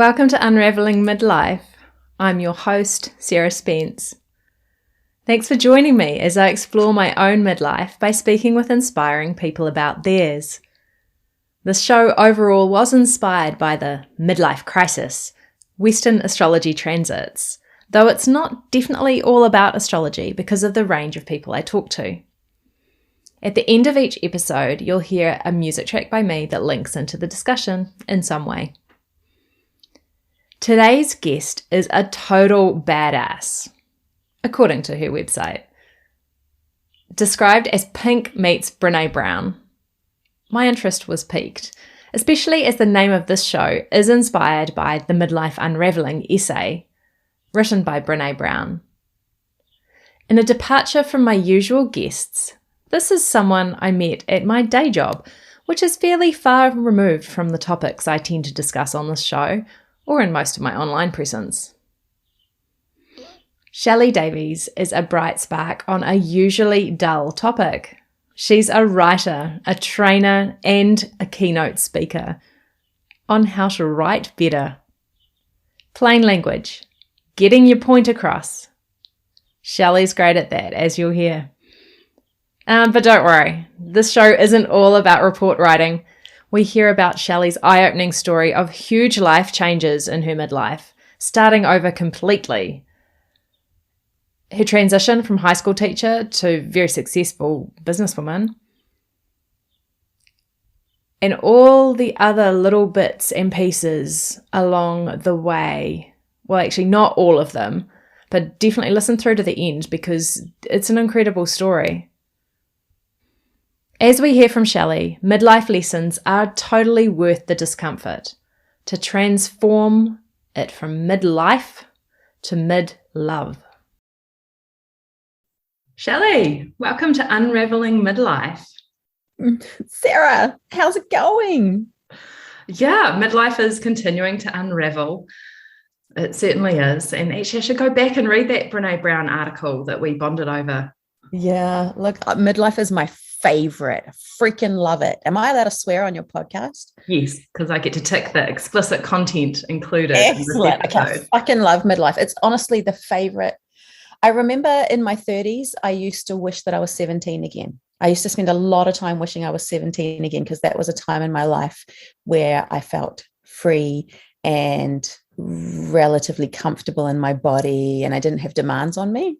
Welcome to Unraveling Midlife. I'm your host, Sarah Spence. Thanks for joining me as I explore my own midlife by speaking with inspiring people about theirs. This show overall was inspired by the midlife crisis, Western astrology transits, though it's not definitely all about astrology because of the range of people I talk to. At the end of each episode, you'll hear a music track by me that links into the discussion in some way. Today's guest is a total badass, according to her website. Described as pink meets Brené Brown. My interest was piqued, especially as the name of this show is inspired by the Midlife Unraveling essay written by Brené Brown. In a departure from my usual guests, this is someone I met at my day job, which is fairly far removed from the topics I tend to discuss on this show, or in most of my online presence. Shelley Davies is a bright spark on a usually dull topic. She's a writer, a trainer, and a keynote speaker on how to write better. Plain language, getting your point across. Shelley's great at that, as you'll hear. But don't worry, this show isn't all about report writing. We hear about Shelley's eye-opening story of huge life changes in her midlife, starting over completely. Her transition from high school teacher to very successful businesswoman, and all the other little bits and pieces along the way. Well, actually, not all of them, but definitely listen through to the end because it's an incredible story. As we hear from Shelley, midlife lessons are totally worth the discomfort to transform it from midlife to mid-love. Shelley, welcome to Unraveling Midlife. Sarah, how's it going? Yeah, midlife is continuing to unravel. It certainly is. And actually, I should go back and read that Brené Brown article that we bonded over. Yeah, look, midlife is my favorite. I freaking love it. Am I allowed to swear on your podcast? Yes, because I get to tick the explicit content included. Excellent. Okay, I fucking love midlife. It's honestly the favorite. I remember in my 30s, I used to wish that I was 17 again. I used to spend a lot of time wishing I was 17 again because that was a time in my life where I felt free and relatively comfortable in my body and I didn't have demands on me.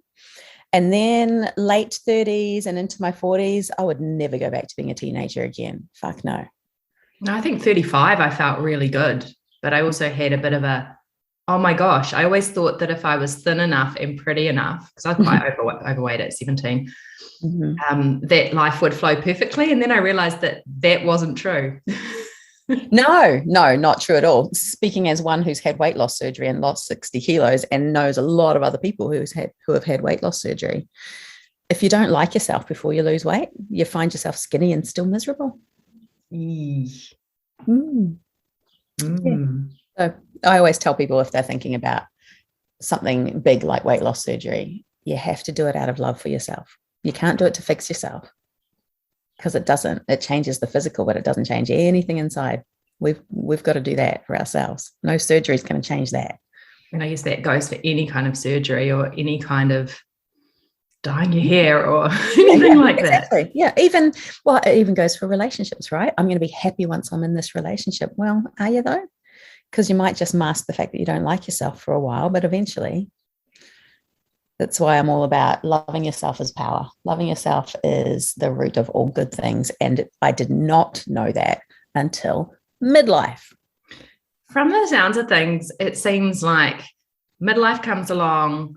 And then late 30s and into my 40s, I would never go back to being a teenager again. Fuck no. No, I think 35, I felt really good. But I also had a bit of a, oh my gosh, I always thought that if I was thin enough and pretty enough, because I was quite overweight at 17, that life would flow perfectly. And then I realized that that wasn't true. No, not true at all. Speaking as one who's had weight loss surgery and lost 60 kilos and knows a lot of other people who have had weight loss surgery. If you don't like yourself before you lose weight, you find yourself skinny and still miserable. Yeah. So I always tell people if they're thinking about something big like weight loss surgery, you have to do it out of love for yourself. You can't do it to fix yourself. Because it changes the physical, but it doesn't change anything inside. We've got to do that for ourselves. No surgery is going to change that. And I guess that goes for any kind of surgery or any kind of dyeing your hair or anything like exactly. that. Yeah, it even goes for relationships, right? I'm going to be happy once I'm in this relationship. Well, are you though? Because you might just mask the fact that you don't like yourself for a while, but eventually. That's why I'm all about loving yourself as power. Loving yourself is the root of all good things. And I did not know that until midlife. From the sounds of things, it seems like midlife comes along.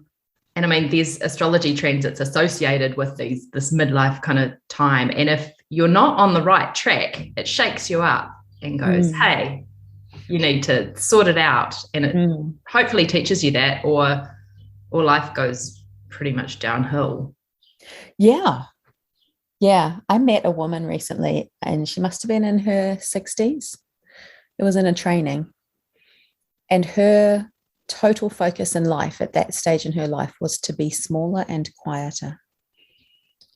And I mean, there's astrology transits associated with this midlife kind of time. And if you're not on the right track, it shakes you up and goes, hey, you need to sort it out. And it hopefully teaches you that or life goes pretty much downhill. Yeah. I met a woman recently and she must have been in her 60s. It was in a training. And her total focus in life at that stage in her life was to be smaller and quieter.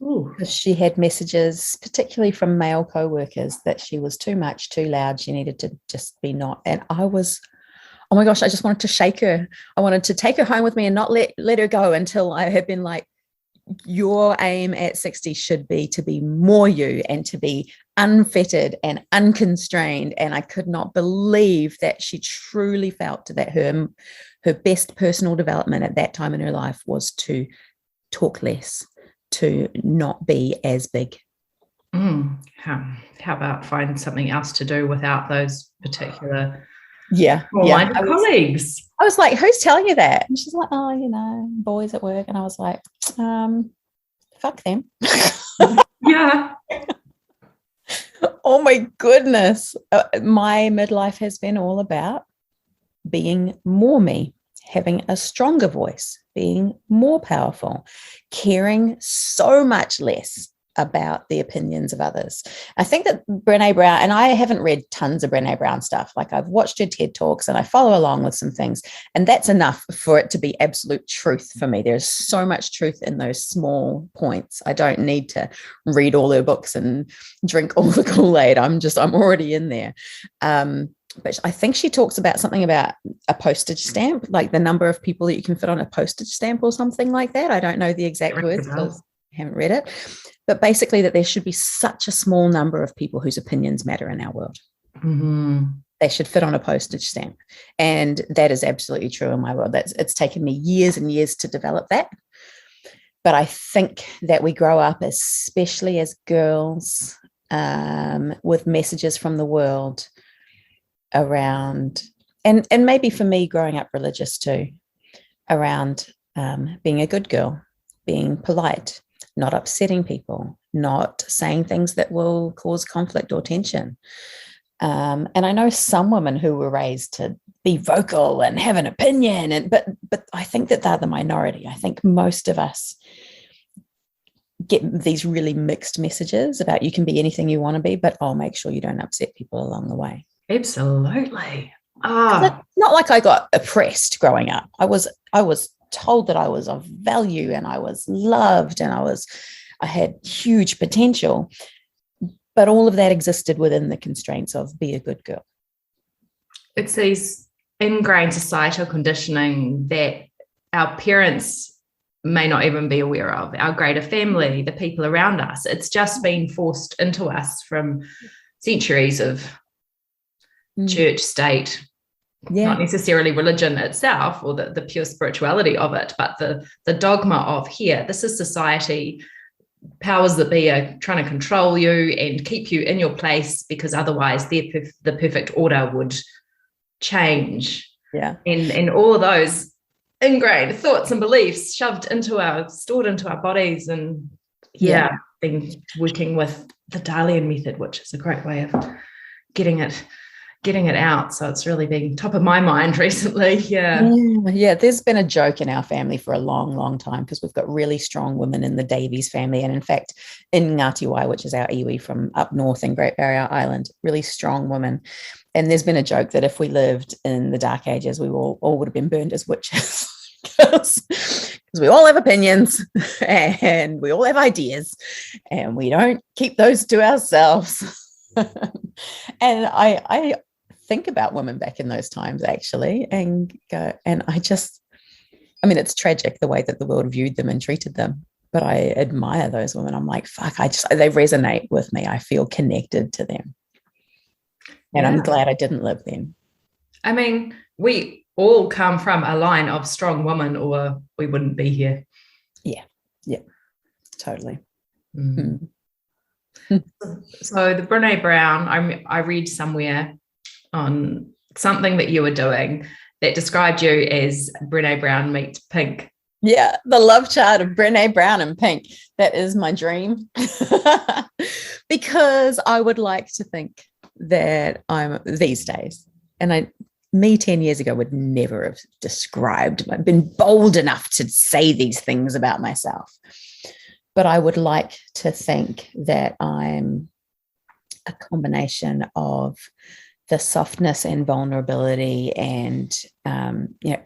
Ooh. She had messages, particularly from male co-workers, that she was too much, too loud. She needed to just be not. And I was oh my gosh, I just wanted to shake her. I wanted to take her home with me and not let her go until I had been like, your aim at 60 should be to be more you and to be unfettered and unconstrained. And I could not believe that she truly felt that her best personal development at that time in her life was to talk less, to not be as big. How about find something else to do without those particular colleagues? I was like, who's telling you that? And she's like, oh, boys at work. And I was like, fuck them. Yeah. Oh my goodness. My midlife has been all about being more me, having a stronger voice, being more powerful, caring so much less about the opinions of others. I think that Brené Brown, and I haven't read tons of Brené Brown stuff, like I've watched her TED Talks and I follow along with some things, and that's enough for it to be absolute truth for me. There's so much truth in those small points. I don't need to read all her books and drink all the Kool-Aid. I'm already in there. But I think she talks about something about a postage stamp, like the number of people that you can fit on a postage stamp or something like that. I don't know the exact words because I haven't read it. But basically that there should be such a small number of people whose opinions matter in our world. Mm-hmm. They should fit on a postage stamp. And that is absolutely true in my world. It's taken me years and years to develop that. But I think that we grow up, especially as girls, with messages from the world around, and maybe for me growing up religious too, around being a good girl, being polite, not upsetting people, not saying things that will cause conflict or tension. And I know some women who were raised to be vocal and have an opinion, but I think that they're the minority. I think most of us get these really mixed messages about you can be anything you want to be, but I'll make sure you don't upset people along the way. Absolutely. It's not like I got oppressed growing up. I was told that I was of value and I was loved and I had huge potential, but all of that existed within the constraints of be a good girl. It's these ingrained societal conditioning that our parents may not even be aware of, our greater family, the people around us. It's just been forced into us from centuries of church, state, not necessarily religion itself or the pure spirituality of it, but the dogma of here, this is society, powers that be are trying to control you and keep you in your place because otherwise the perfect order would change. Yeah. And all of those ingrained thoughts and beliefs stored into our bodies. And been working with the Dalian method, which is a great way of getting it out. So it's really been top of my mind recently. Yeah, there's been a joke in our family for a long, long time because we've got really strong women in the Davies family. And in fact, in Ngāti Wai, which is our iwi from up north in Great Barrier Island, really strong women. And there's been a joke that if we lived in the Dark Ages, we all would have been burned as witches because we all have opinions and we all have ideas and we don't keep those to ourselves. And I think about women back in those times actually and go, and it's tragic the way that the world viewed them and treated them, but I admire those women. I'm like, fuck, they resonate with me. I feel connected to them. And I'm glad I didn't live then. I mean, we all come from a line of strong women or we wouldn't be here. Yeah, totally. So the Brené Brown, I read somewhere on something that you were doing that described you as Brené Brown meets Pink. Yeah, the love child of Brené Brown and Pink. That is my dream. Because I would like to think that I'm these days, and me 10 years ago would never have been bold enough to say these things about myself. But I would like to think that I'm a combination of the softness and vulnerability and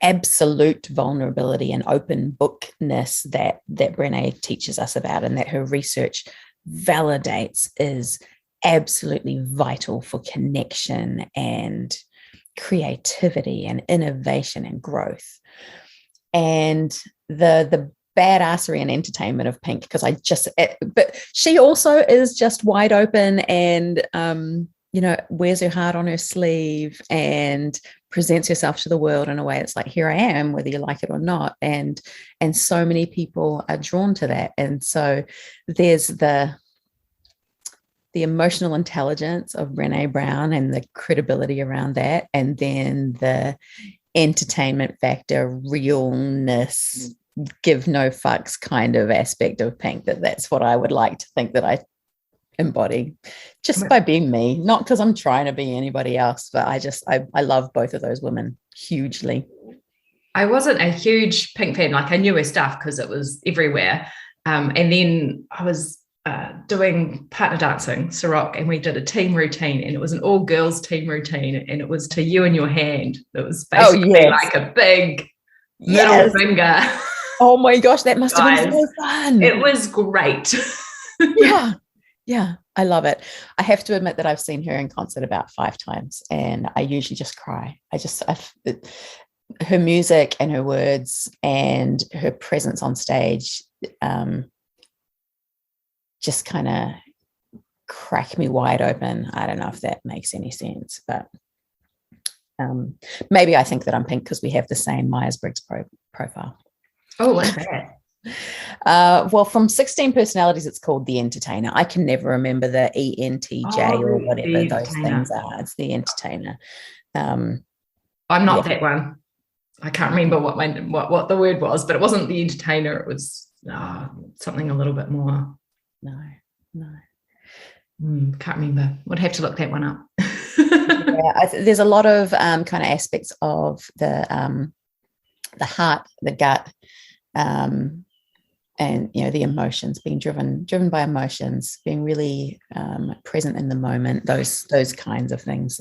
absolute vulnerability and open bookness that Brené teaches us about and that her research validates is absolutely vital for connection and creativity and innovation and growth, and the badassery and entertainment of Pink, because but she also is just wide open and wears her heart on her sleeve and presents herself to the world in a way it's like, here I am, whether you like it or not. And so many people are drawn to that. And so there's the emotional intelligence of Brené Brown and the credibility around that. And then the entertainment factor, realness, give no fucks kind of aspect of Pink. That's what I would like to think that I embody just by being me, not because I'm trying to be anybody else, but I love both of those women hugely. I wasn't a huge Pink fan. Like, I knew her stuff because it was everywhere. And then I was doing partner dancing, Ciroc, and we did a team routine, and it was an all girls team routine, and it was To You in Your Hand. It was basically like a big middle finger. Oh my gosh, that must have been so fun. It was great. Yeah, I love it. I have to admit that I've seen her in concert about 5 times, and I usually just cry. Her music and her words and her presence on stage just kind of crack me wide open. I don't know if that makes any sense, but maybe I think that I'm Pink because we have the same Myers-Briggs profile. Oh, what's that? Well, from 16 Personalities, it's called The Entertainer. I can never remember the ENTJ or whatever those things are. It's The Entertainer. I'm not that one. I can't remember what the word was, but it wasn't The Entertainer. It was something a little bit more. No. Can't remember. Would have to look that one up. There's a lot of kind of aspects of the heart, the gut, and the emotions, being driven by emotions, being really present in the moment. Those kinds of things.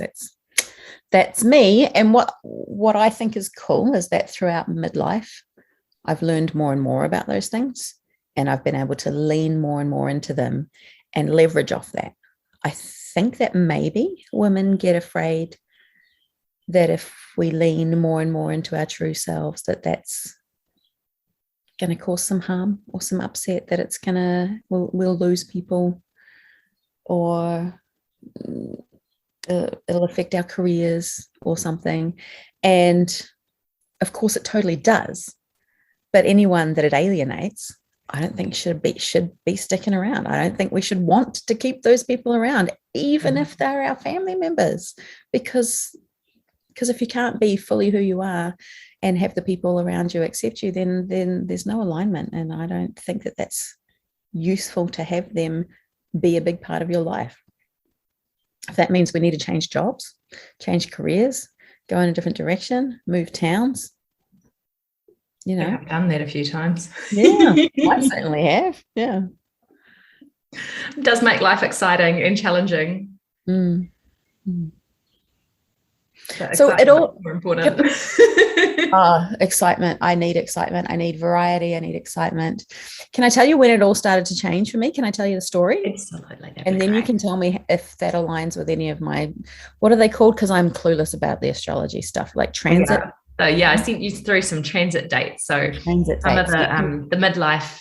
That's me. And what I think is cool is that throughout midlife, I've learned more and more about those things, and I've been able to lean more and more into them and leverage off that. I think that maybe women get afraid that if we lean more and more into our true selves, that's going to cause some harm or some upset, that we'll lose people, or it'll affect our careers or something. And of course it totally does, but anyone that it alienates, I don't think should be sticking around. I don't think we should want to keep those people around, even if they're our family members, because if you can't be fully who you are and have the people around you accept you, then there's no alignment. And I don't think that that's useful to have them be a big part of your life. If that means we need to change jobs, change careers, go in a different direction, move towns, I've done that a few times. Yeah, I certainly have. Yeah. It does make life exciting and challenging. So it all more important. Excitement. I need excitement. I need variety. I need excitement. Can I tell you when it all started to change for me? Can I tell you the story? Absolutely. And then you can tell me if that aligns with any of my, what are they called? Because I'm clueless about the astrology stuff, like transit. So I sent you through some transit dates. So some of the midlife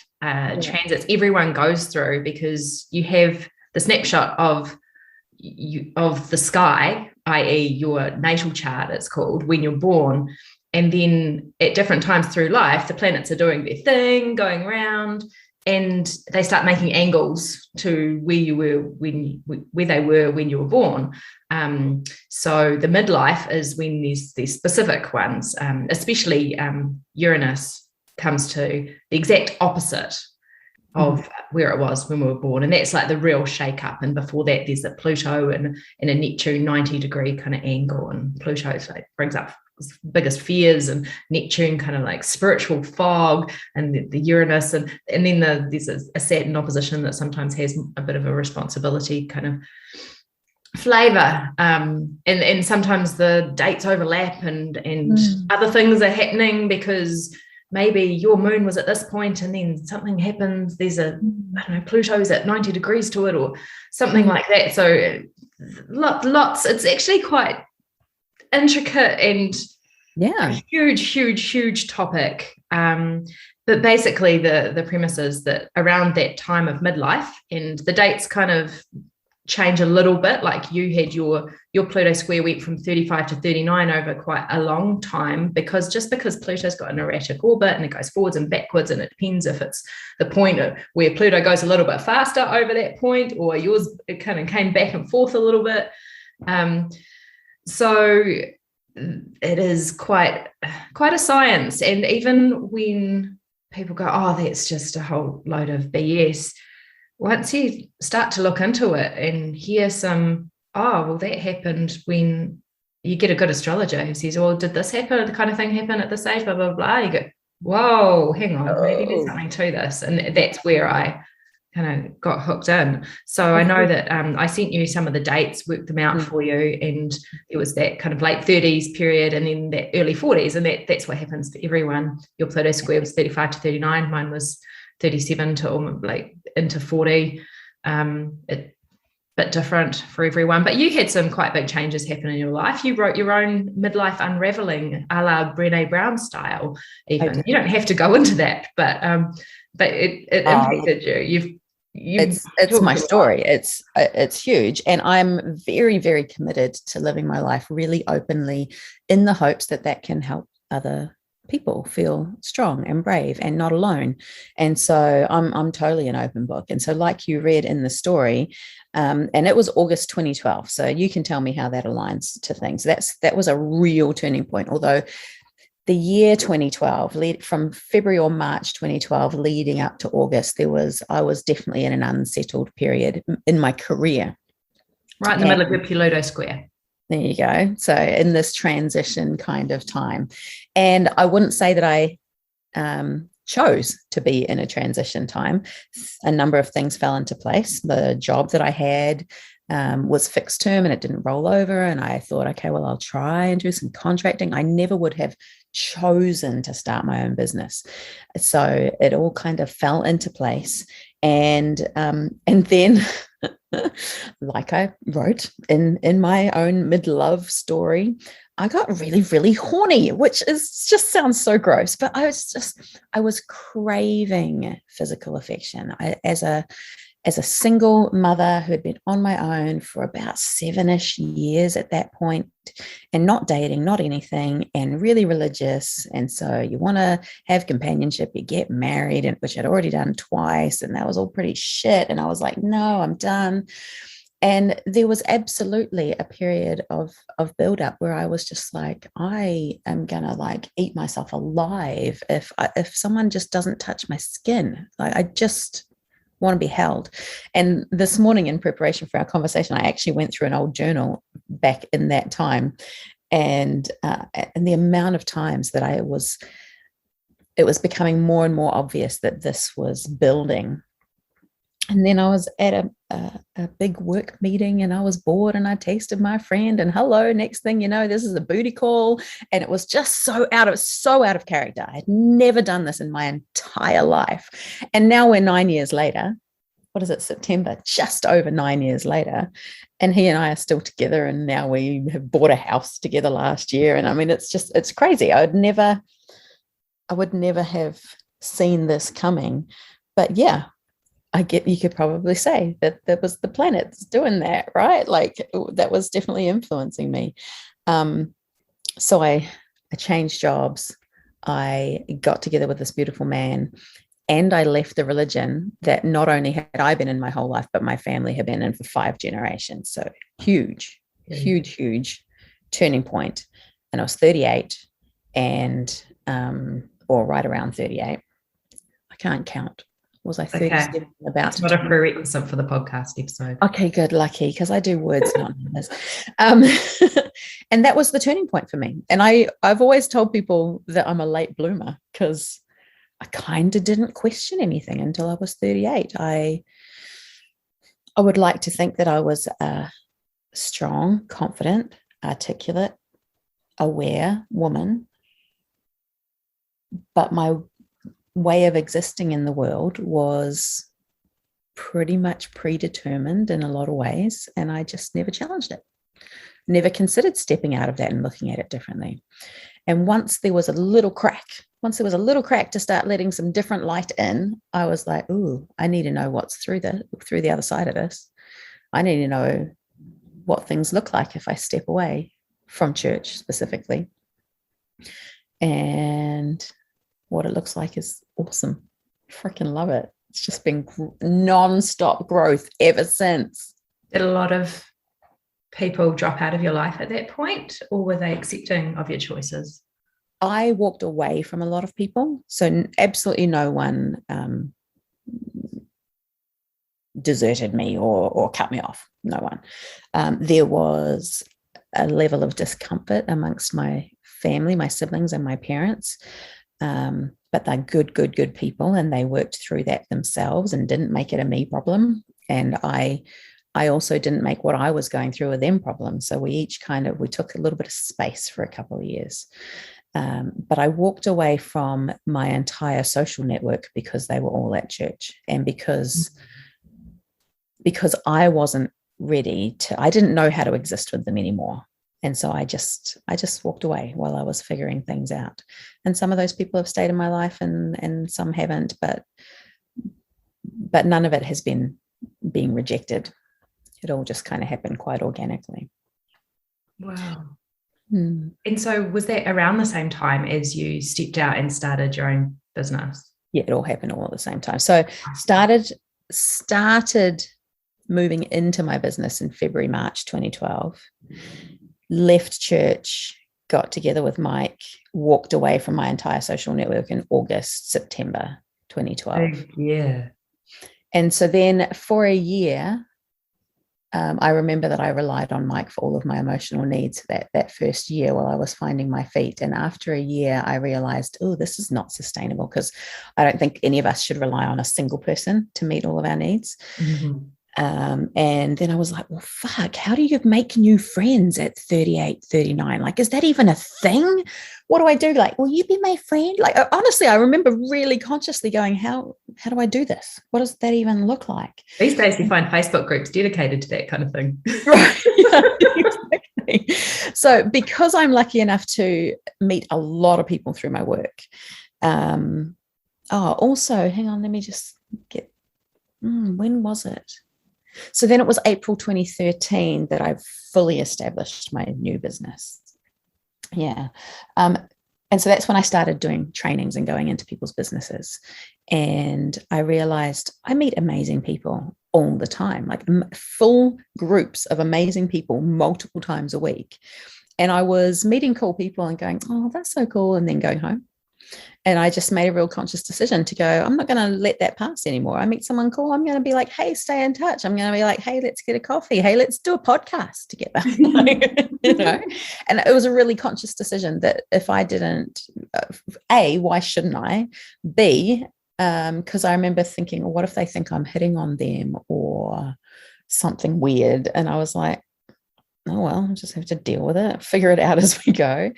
transits everyone goes through, because you have the snapshot of the sky, i.e. your natal chart, it's called, when you're born. And then at different times through life, the planets are doing their thing, going around, and they start making angles to where you were where they were when you were born. So the midlife is when these specific ones, especially Uranus, comes to the exact opposite of where it was when we were born, and that's like the real shake-up. And before that, there's a Pluto and a Neptune 90-degree kind of angle, and Pluto brings up biggest fears, and Neptune kind of like spiritual fog, and the Uranus, and then there's a Saturn opposition that sometimes has a bit of a responsibility kind of flavor, and sometimes the dates overlap, and other things are happening because maybe your moon was at this point and then something happens, there's Pluto's at 90 degrees to it or something like that. So lots, it's actually quite intricate and yeah, a huge topic. But basically the premise is that around that time of midlife, and the dates kind of change a little bit, like you had your Pluto square went from 35 to 39 over quite a long time, because Pluto's got an erratic orbit and it goes forwards and backwards, and it depends if it's the point where Pluto goes a little bit faster over that point, or yours it kind of came back and forth a little bit. So it is quite a science. And even when people go, oh, that's just a whole load of BS, once you start to look into it and hear some, oh, well, that happened, when you get a good astrologer who says, well, did this happen, the kind of thing happen at this age, blah, blah, blah, you go, whoa, hang on, maybe there's something to this. And that's where I kind of got hooked in. So I know that I sent you some of the dates, worked them out for you, and it was that kind of late 30s period and then that early 40s, and that's what happens for everyone. Your Pluto square was 35 to 39. Mine was 37 to like into 40. A bit different for everyone, but you had some quite big changes happen in your life. You wrote your own midlife unraveling, a la Brené Brown style. Even you don't have to go into that, but it impacted you. It's my story. It's huge, and I'm very, very committed to living my life really openly, in the hopes that can help other people feel strong and brave and not alone. And so I'm totally an open book. And so, like you read in the story, and it was August 2012. So you can tell me how that aligns to things. That was a real turning point. Although the year 2012, from February or March 2012, leading up to August, I was definitely in an unsettled period in my career. Right in the middle of your Pluto square. There you go. So in this transition kind of time. And I wouldn't say that I chose to be in a transition time. A number of things fell into place. The job that I had was fixed term and it didn't roll over. And I thought, okay, well, I'll try and do some contracting. I never would have chosen to start my own business. So it all kind of fell into place. And then like I wrote in my own mid-love story, I got really, really horny, which just sounds so gross, but I was craving physical affection. As a single mother who had been on my own for about 7-ish years at that point, and not dating, not anything, and really religious. And so you want to have companionship, you get married, and which I'd already done twice, and that was all pretty shit. And I was like, no, I'm done. And there was absolutely a period of build-up where I was just like, I am gonna like eat myself alive if someone just doesn't touch my skin. Like, I just want to be held. And this morning, in preparation for our conversation, I actually went through an old journal back in that time, and the amount of times that it was becoming more and more obvious that this was building. And then I was at a big work meeting and I was bored and I texted my friend, and hello, next thing you know, this is a booty call. And it was just so out of character. I had never done this in my entire life. And now we're 9 years later. What is it, September? Just over 9 years later. And he and I are still together. And now we have bought a house together last year. And I mean, it's crazy. I would never have seen this coming. But yeah, you could probably say that was the planets doing that, right? Like, that was definitely influencing me. So I changed jobs. I got together with this beautiful man, and I left the religion that not only had I been in my whole life, but my family had been in for 5 generations. So huge turning point. And I was 38 or right around 38. I can't count. Was I 37? Okay. About it's not a prerequisite for the podcast episode. Okay, good, lucky, because I do words, not numbers. And that was the turning point for me. And I've always told people that I'm a late bloomer, because I kind of didn't question anything until I was 38. I would like to think that I was a strong, confident, articulate, aware woman, but my way of existing in the world was pretty much predetermined in a lot of ways, and I just never challenged it. never considered stepping out of that and looking at it differently. And once there was a little crack to start letting some different light in, I was like, ooh, I need to know what's through the other side of this. I need to know what things look like if I step away from church specifically. And what it looks like is awesome. Freaking love it. It's just been non-stop growth ever since. Did a lot of people drop out of your life at that point, or were they accepting of your choices? I walked away from a lot of people. So absolutely no one deserted me or cut me off. No one. There was a level of discomfort amongst my family, my siblings and my parents. But they're good people, and they worked through that themselves and didn't make it a me problem. And I also didn't make what I was going through a them problem. So we each we took a little bit of space for a couple of years. But I walked away from my entire social network because they were all at church, and because I wasn't ready to, I didn't know how to exist with them anymore. And so I just walked away while I was figuring things out. And some of those people have stayed in my life and some haven't, but none of it has been being rejected. It all just kind of happened quite organically. Wow. And so was that around the same time as you stepped out and started your own business? Yeah, it all happened all at the same time. So started moving into my business in February, March 2012. Left church, got together with Mike, walked away from my entire social network in August, September 2012. Yeah. And so then for a year, I remember that I relied on Mike for all of my emotional needs that first year while I was finding my feet. And after a year, I realized, oh, this is not sustainable, because I don't think any of us should rely on a single person to meet all of our needs. Mm-hmm. And then I was like, well, fuck, how do you make new friends at 38, 39? Like, is that even a thing? What do I do? Like, will you be my friend? Like, honestly, I remember really consciously going, how do I do this? What does that even look like? These days you find Facebook groups dedicated to that kind of thing. Right. Yeah, exactly. So because I'm lucky enough to meet a lot of people through my work. Also, hang on, let me just get, when was it? So then it was April 2013 that I fully established my new business. Yeah. And so that's when I started doing trainings and going into people's businesses. And I realized I meet amazing people all the time, like full groups of amazing people multiple times a week. And I was meeting cool people and going, oh, that's so cool, and then going home. And I just made a real conscious decision to go, I'm not going to let that pass anymore. I meet someone cool, I'm going to be like, hey, stay in touch. I'm going to be like, hey, let's get a coffee. Hey, let's do a podcast together. You know? And it was a really conscious decision that if I didn't, A, why shouldn't I? B, because I remember thinking, well, what if they think I'm hitting on them or something weird? And I was like, oh, well, I'll just have to deal with it, figure it out as we go.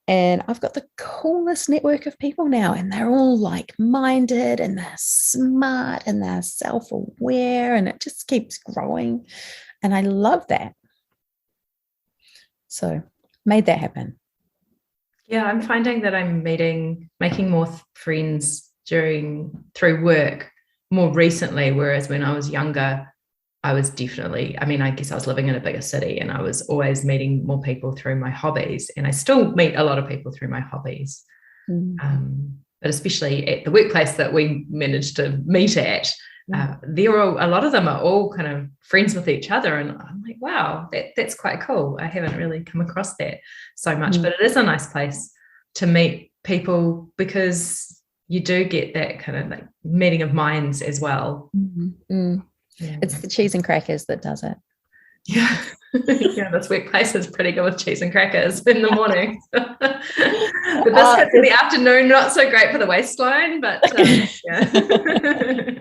And I've got the coolest network of people now, and they're all like-minded, and they're smart, and they're self-aware, and it just keeps growing. And I love that. So made that happen. Yeah, I'm finding that I'm making more friends through work more recently, whereas when I was younger, I was definitely, I guess I was living in a bigger city, and I was always meeting more people through my hobbies, and I still meet a lot of people through my hobbies. But especially at the workplace that we managed to meet at, a lot of them are all kind of friends with each other, and I'm like, wow, that's quite cool. I haven't really come across that so much, but it is a nice place to meet people because you do get that kind of like meeting of minds as well. Yeah. It's the cheese and crackers that does it. Yeah. Yeah, this workplace is pretty good with cheese and crackers in the morning. The biscuits in the afternoon, not so great for the waistline, but yeah.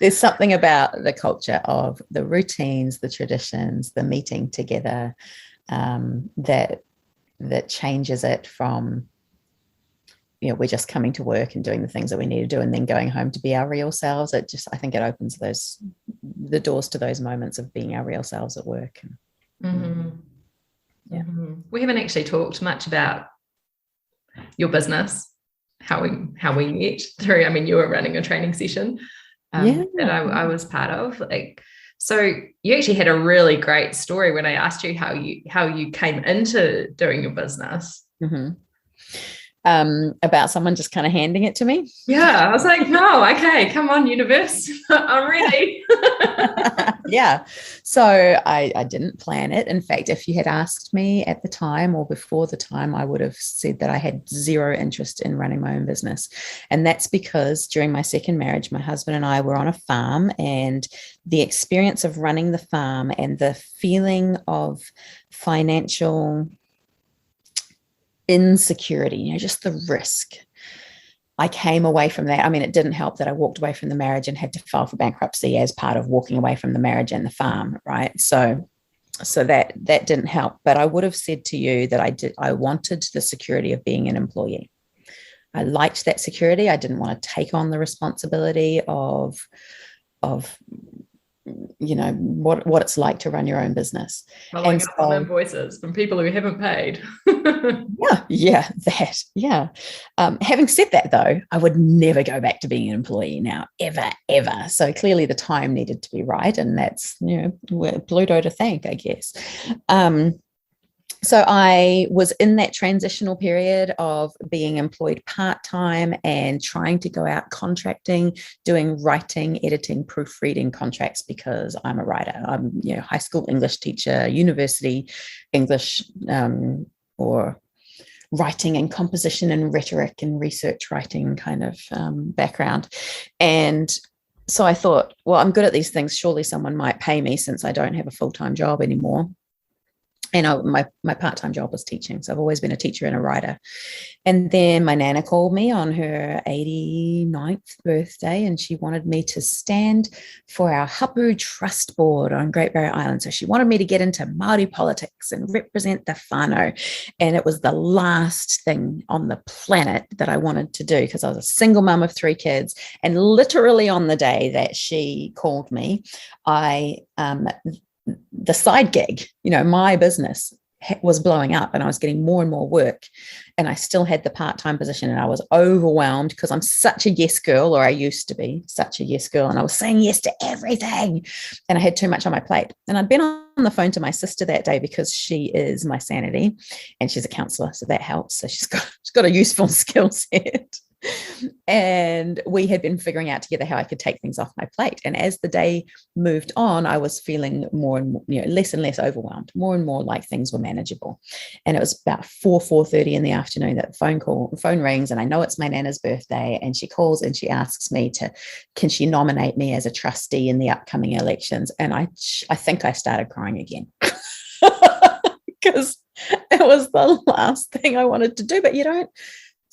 There's something about the culture of the routines, the traditions, the meeting together that changes it from, we're just coming to work and doing the things that we need to do and then going home to be our real selves. I think it opens the doors to those moments of being our real selves at work. Yeah. We haven't actually talked much about your business, how we met through. I mean, you were running a training session that I was part of. Like, so you actually had a really great story when I asked you how you came into doing your business. Mm-hmm. About someone just kind of handing it to me. Yeah, I was like, no, okay, come on, universe, I'm ready. Yeah. So I didn't plan it. In fact, if you had asked me at the time or before the time, I would have said that I had zero interest in running my own business. And that's because during my second marriage, my husband and I were on a farm, and the experience of running the farm and the feeling of financial insecurity, just the risk. I came away from that. I mean, it didn't help that I walked away from the marriage and had to file for bankruptcy as part of walking away from the marriage and the farm, right? So that didn't help. But I would have said to you that I wanted the security of being an employee. I liked that security. I didn't want to take on the responsibility of what it's like to run your own business. And so, voices from people who haven't paid. Having said that, though, I would never go back to being an employee now, ever. So clearly the time needed to be right, and that's Pluto to thank, I guess. So I was in that transitional period of being employed part-time and trying to go out contracting, doing writing, editing, proofreading contracts, because I'm a writer. I'm high school English teacher, university English, or writing and composition and rhetoric and research writing kind of background. And so I thought, well, I'm good at these things. Surely someone might pay me, since I don't have a full-time job anymore. And my part-time job was teaching. So I've always been a teacher and a writer. And then my Nana called me on her 89th birthday, and she wanted me to stand for our Hapu Trust Board on Great Barrier Island. So she wanted me to get into Māori politics and represent the whānau. And it was the last thing on the planet that I wanted to do, because I was a single mum of 3 kids. And literally on the day that she called me, the side gig, my business was blowing up, and I was getting more and more work, and I still had the part-time position, and I was overwhelmed because I'm such a yes girl, or I used to be such a yes girl, and I was saying yes to everything, and I had too much on my plate. And I'd been on the phone to my sister that day, because she is my sanity, and she's a counselor, so that helps. So she's got a useful skill set. And we had been figuring out together how I could take things off my plate. And as the day moved on, I was feeling more and more, less and less overwhelmed, more and more like things were manageable. And it was about 4:30 in the afternoon that the phone rings, and I know it's my Nana's birthday, and she calls and she asks me can she nominate me as a trustee in the upcoming elections? And I think I started crying again. Because it was the last thing I wanted to do. But you don't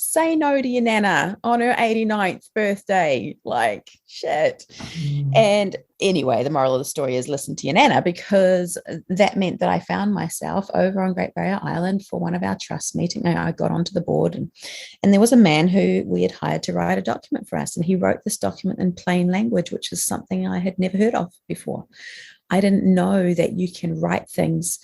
say no to your Nana on her 89th birthday, like shit. And anyway, the moral of the story is listen to your Nana, because that meant that I found myself over on Great Barrier Island for one of our trust meetings. I got onto the board, and there was a man who we had hired to write a document for us, and he wrote this document in plain language, which is something I had never heard of before. I didn't know that you can write things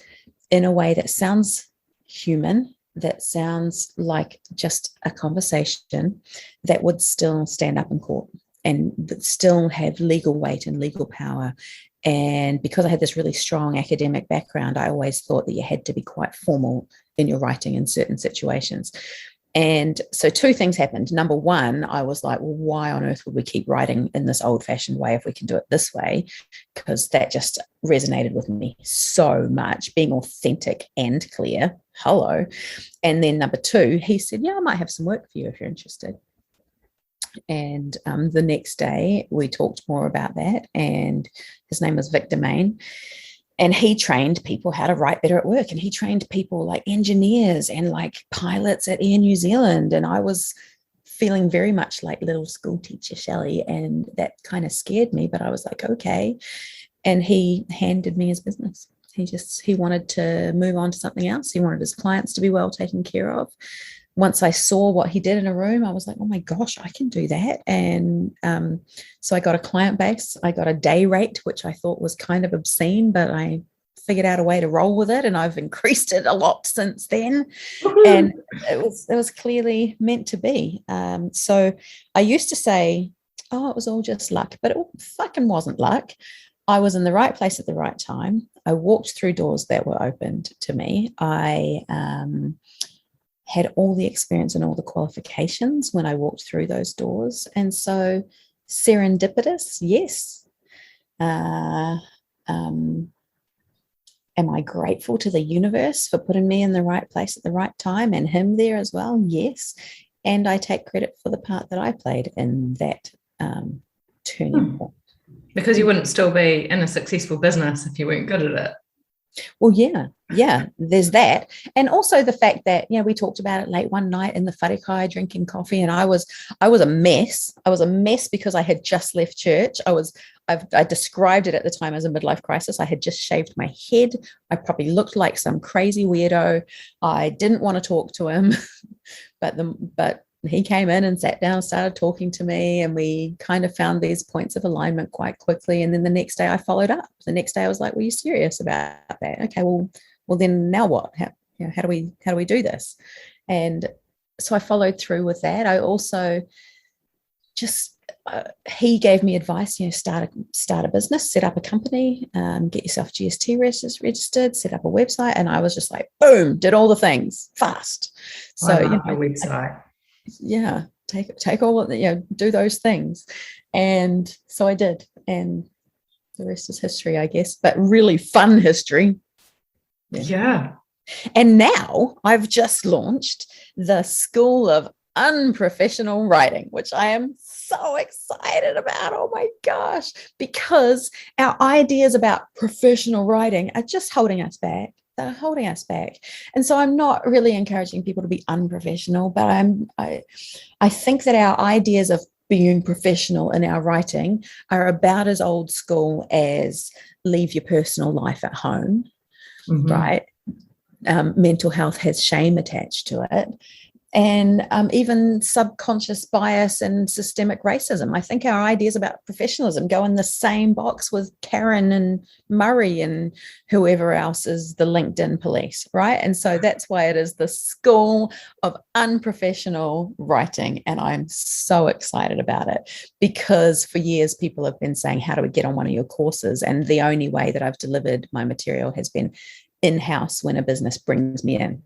in a way that sounds human, that sounds like just a conversation, that would still stand up in court and still have legal weight and legal power. And because I had this really strong academic background, I always thought that you had to be quite formal in your writing in certain situations. And so 2 things happened. Number one, I was like, well, why on earth would we keep writing in this old-fashioned way if we can do it this way? Because that just resonated with me so much, being authentic and clear. Hello. And then number 2, he said, yeah, I might have some work for you if you're interested. And the next day we talked more about that. And his name was Victor Main. And he trained people how to write better at work. And he trained people like engineers and like pilots at Air New Zealand. And I was feeling very much like little school teacher Shelley. And that kind of scared me, but I was like, okay. And he handed me his business. He wanted to move on to something else. He wanted his clients to be well taken care of. Once I saw what he did in a room, I was like, oh my gosh, I can do that. And so I got a client base. I got a day rate, which I thought was kind of obscene, but I figured out a way to roll with it, and I've increased it a lot since then. And it was clearly meant to be. So I used to say, oh, it was all just luck, but it fucking wasn't luck. I was in the right place at the right time. I walked through doors that were opened to me. I had all the experience and all the qualifications when I walked through those doors. And so serendipitous, yes. Am I grateful to the universe for putting me in the right place at the right time and him there as well? Yes. And I take credit for the part that I played in that turning point. Because you wouldn't still be in a successful business if you weren't good at it. Well, yeah, there's that. And also the fact that, we talked about it late one night in the wharekai drinking coffee, and I was a mess. I was a mess because I had just left church. I described it at the time as a midlife crisis. I had just shaved my head. I probably looked like some crazy weirdo. I didn't want to talk to him, but he came in and sat down, started talking to me, and we kind of found these points of alignment quite quickly. And then the next day I followed up. The next day I was like, "Were you serious about that? Okay, well then now what? How do we do this?" And so I followed through with that. I also just he gave me advice. Start a business, set up a company, get yourself GST registered, set up a website, and I was just like, boom, did all the things fast. So a website. Take all of the, do those things. And so I did, and the rest is history, I guess, but really fun history. Yeah. And now I've just launched the School of Unprofessional Writing, which I am so excited about. Oh my gosh, because our ideas about professional writing are just holding us back. They're holding us back. And so I'm not really encouraging people to be unprofessional, but I think that our ideas of being professional in our writing are about as old school as leave your personal life at home, right? Mental health has shame attached to it. And even subconscious bias and systemic racism. I think our ideas about professionalism go in the same box with Karen and Murray and whoever else is the LinkedIn police, right? And so that's why it is the School of Unprofessional Writing. And I'm so excited about it, because for years people have been saying, how do we get on one of your courses? And the only way that I've delivered my material has been in-house when a business brings me in.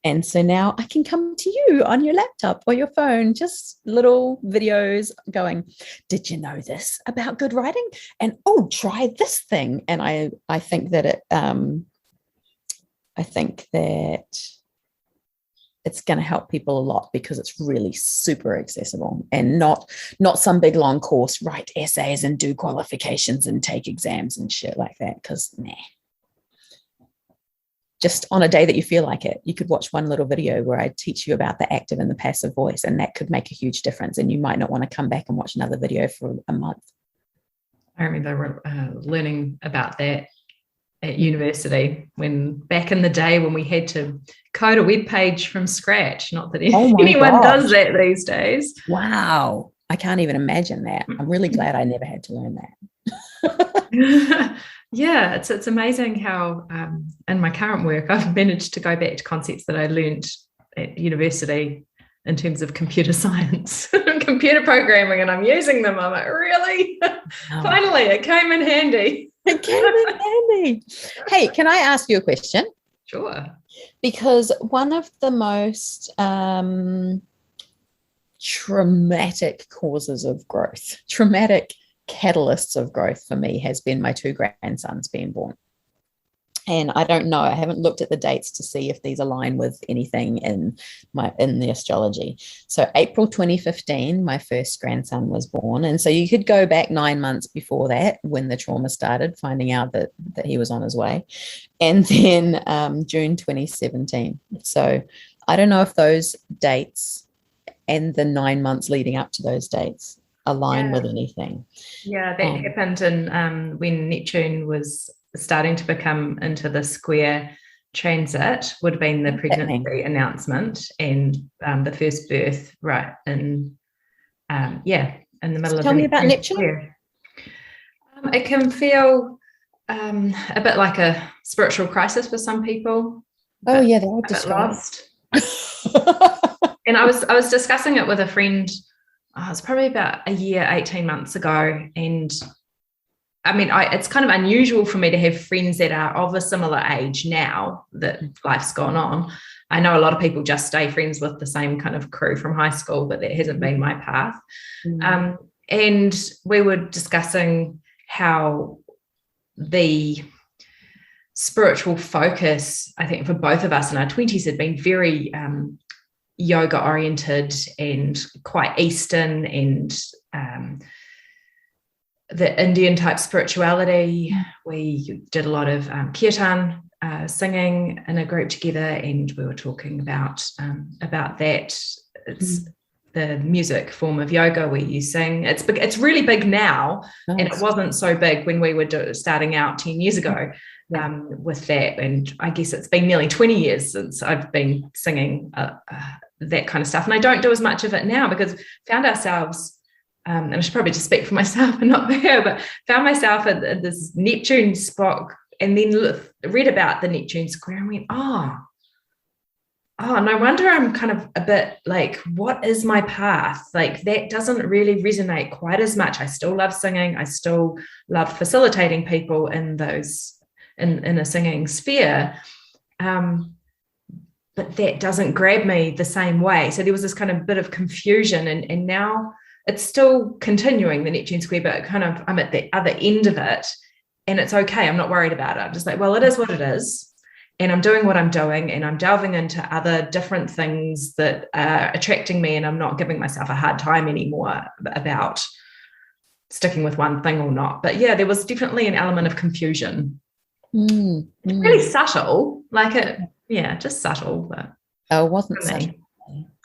And so now I can come to you on your laptop or your phone, just little videos going, did you know this about good writing? And oh, try this thing. And I think that it's going to help people a lot, because it's really super accessible, and not some big long course, write essays and do qualifications and take exams and shit like that, because just on a day that you feel like it, you could watch one little video where I teach you about the active and the passive voice, and that could make a huge difference. And you might not want to come back and watch another video for a month. I remember learning about that at university, when back in the day when we had to code a web page from scratch. Not that anyone does that these days. Wow. I can't even imagine that. I'm really glad I never had to learn that. Yeah, it's amazing how in my current work I've managed to go back to concepts that I learned at university in terms of computer science and computer programming, and I'm using them. I'm like, really? Finally, it came in handy. It came in handy. Hey, can I ask you a question? Sure. Because one of the most traumatic causes of growth, traumatic catalysts of growth for me, has been my 2 grandsons being born. And I don't know, I haven't looked at the dates to see if these align with anything in the astrology. So April 2015, my first grandson was born. And so you could go back 9 months before that, when the trauma started, finding out that he was on his way. And then June 2017. So I don't know if those dates and the 9 months leading up to those dates align with anything. Yeah, that happened in when Neptune was starting to become into the square transit, would have been the pregnancy announcement, and the first birth right in in the middle of. Tell me about Neptune. It can feel a bit like a spiritual crisis for some people. Oh yeah, that would A bit describe lost. And I was discussing it with a friend. It was probably about a year, 18 months ago, and I mean, it's kind of unusual for me to have friends that are of a similar age now that life's gone on. I know a lot of people just stay friends with the same kind of crew from high school, but that hasn't been my path. And we were discussing how the spiritual focus, I think, for both of us in our 20s had been very yoga oriented and quite Eastern and the Indian type spirituality. We did a lot of kirtan singing in a group together, and we were talking about that. It's the music form of yoga where you sing. It's really big now, and it wasn't so big when we were starting out 10 years ago with that. And I guess it's been nearly 20 years since I've been singing that kind of stuff. And I don't do as much of it now because found ourselves and I should probably just speak for myself and not for her, but found myself at this Neptune spot and then read about the Neptune square and went, oh, no wonder I'm kind of a bit like, what is my path? Like that doesn't really resonate quite as much. I still love singing. I still love facilitating people in those, in a singing sphere. But that doesn't grab me the same way. So there was this kind of bit of confusion and now it's still continuing the Neptune square, but kind of I'm at the other end of it and it's okay. I'm not worried about it. I'm just like, well, it is what it is. And I'm doing what I'm doing and I'm delving into other different things that are attracting me. And I'm not giving myself a hard time anymore about sticking with one thing or not. But yeah, there was definitely an element of confusion. Really subtle, like it, yeah, just subtle. But it wasn't subtle.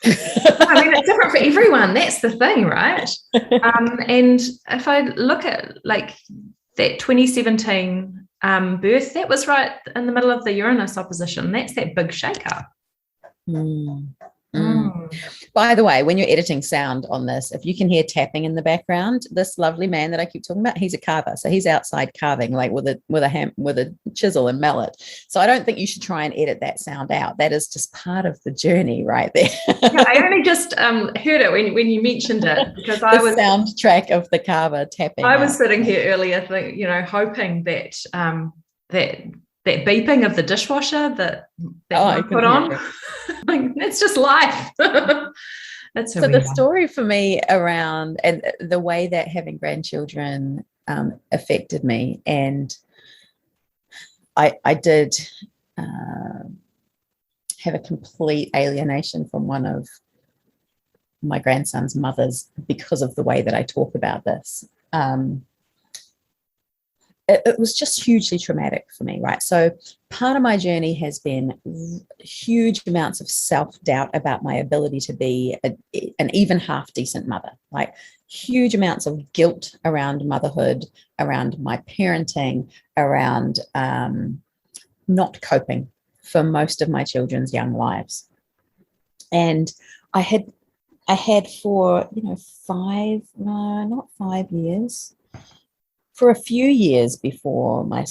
I mean, it's different for everyone. That's the thing, right? And if I look at like that 2017 birth, that was right in the middle of the Uranus opposition. That's that big shake-up. By the way, when you're editing sound on this, if you can hear tapping in the background, this lovely man that I keep talking about, he's a carver, so he's outside carving like with a chisel and mallet. So I don't think you should try and edit that sound out. That is just part of the journey right there. Yeah, I only just heard it when you mentioned it because I was soundtrack of the carver tapping. I was sitting here earlier, hoping that that beeping of the dishwasher that I put on, like, it's just life. That's so the story for me around and the way that having grandchildren affected me, and I did have a complete alienation from one of my grandson's mothers because of the way that I talk about this. It was just hugely traumatic for me, right? So part of my journey has been huge amounts of self-doubt about my ability to be an even half decent mother, like huge amounts of guilt around motherhood, around my parenting, around not coping for most of my children's young lives. And I had for, not 5 years, for a few years before my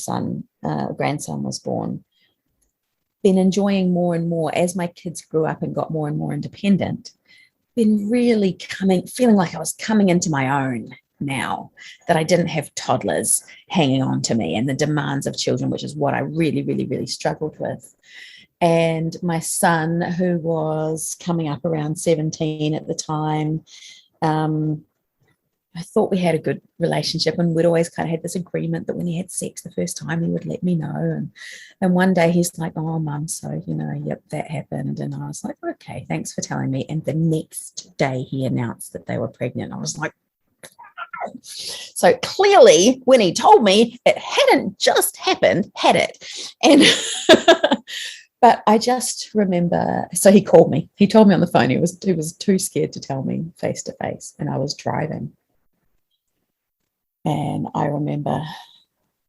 grandson was born, been enjoying more and more as my kids grew up and got more and more independent, been really feeling like I was coming into my own now, that I didn't have toddlers hanging on to me and the demands of children, which is what I really, really, really struggled with. And my son, who was coming up around 17 at the time, I thought we had a good relationship, and we'd always kind of had this agreement that when he had sex the first time, he would let me know. And one day he's like, oh, Mum, so, yep, that happened. And I was like, okay, thanks for telling me. And the next day he announced that they were pregnant. I was like, so clearly when he told me, it hadn't just happened, had it? And but I just remember, so he called me. He told me on the phone. He was too scared to tell me face to face, and I was driving. And I remember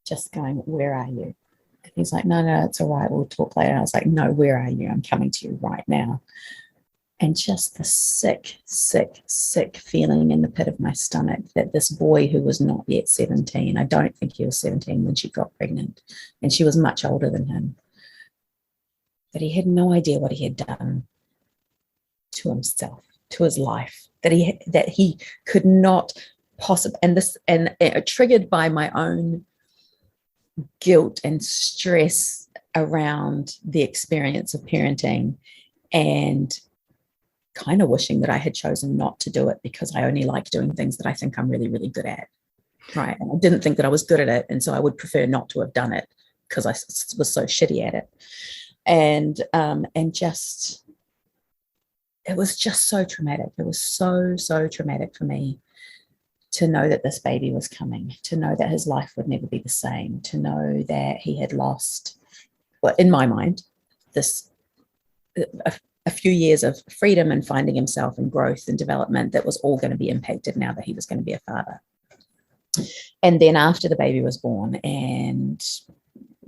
just going, where are you? And he's like, no, it's all right. We'll talk later. And I was like, no, where are you? I'm coming to you right now. And just the sick feeling in the pit of my stomach that this boy who was not yet 17, I don't think he was 17 when she got pregnant, and she was much older than him, that he had no idea what he had done to himself, to his life, that he could not possibly, and triggered by my own guilt and stress around the experience of parenting, and kind of wishing that I had chosen not to do it because I only like doing things that I think I'm really, really good at. Right. And I didn't think that I was good at it. And so I would prefer not to have done it because I was so shitty at it. And just, it was just so traumatic. It was so traumatic for me to know that this baby was coming, to know that his life would never be the same, to know that he had lost, well, in my mind, a few years of freedom and finding himself and growth and development that was all going to be impacted now that he was going to be a father. And then after the baby was born, and